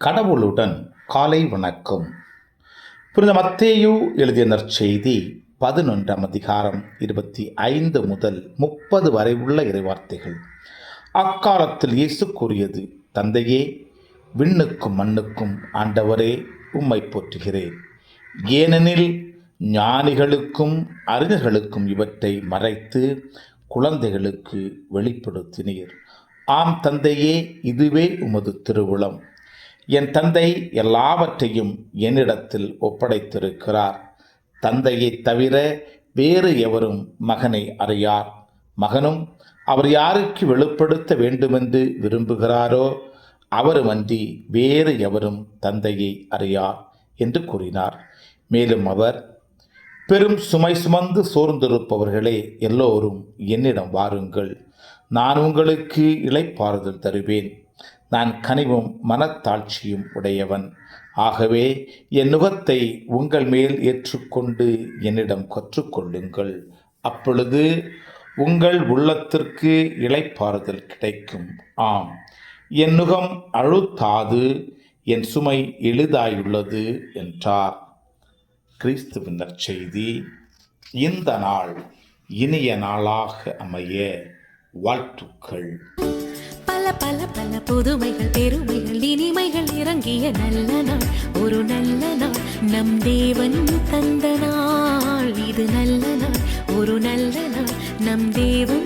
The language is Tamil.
கடவுளுடன் காலை வணக்கம். புனித மத்தேயு எழுதிய நற்செய்தி 11ஆம் அதிகாரம் 25 முதல் 30 வரை உள்ள இறைவார்த்தைகள். அக்காலத்தில் இயேசு கூறியது: தந்தையே, விண்ணுக்கும் மண்ணுக்கும் ஆண்டவரே, உம்மை போற்றுகிறேன். ஏனெனில் ஞானிகளுக்கும் அறிஞர்களுக்கும் இவற்றை மறைத்து குழந்தைகளுக்கு வெளிப்படுத்தினீர். ஆம் தந்தையே, இதுவே உமது திருவுளம். என் தந்தை எல்லாவற்றையும் என்னிடத்தில் ஒப்படைத்திருக்கிறார். தந்தையைத் தவிர வேறு எவரும் மகனை அறியார். மகனும் அவர் யாருக்கு வெளிப்படுத்த வேண்டுமென்று விரும்புகிறாரோ அவருமன்றி வேறு எவரும் தந்தையை அறியார் என்று கூறினார். மேலும் அவர், பெரும் சுமை சுமந்து சோர்ந்திருப்பவர்களே, எல்லோரும் என்னிடம் வாருங்கள், நான் உங்களுக்கு இளைப்பாறுதல் தருவேன். நான் கனிவும் மனத்தாட்சியும் உடையவன். ஆகவே என் நுகத்தை உங்கள் மேல் ஏற்றுக்கொண்டு என்னிடம் கற்றுக்கொள்ளுங்கள். அப்பொழுது உங்கள் உள்ளத்திற்கு இளைப்பாறுதல் கிடைக்கும். ஆம், என் நுகம் அழுத்தாது, என் சுமை எளிதாயுள்ளது என்றார். கிறிஸ்துவின் நற்செய்தி. இந்த நாள் இனிய நாளாக அமைய வாழ்த்துக்கள். பல பல புதுமைகள், பெருமைகள், இனிமைகள் இறங்கிய நல்ல நாள், ஒரு நல்ல நாள், நம் தேவன் தந்த நாள். இது நல்ல நாள், ஒரு நல்ல நாள், நம் தேவன்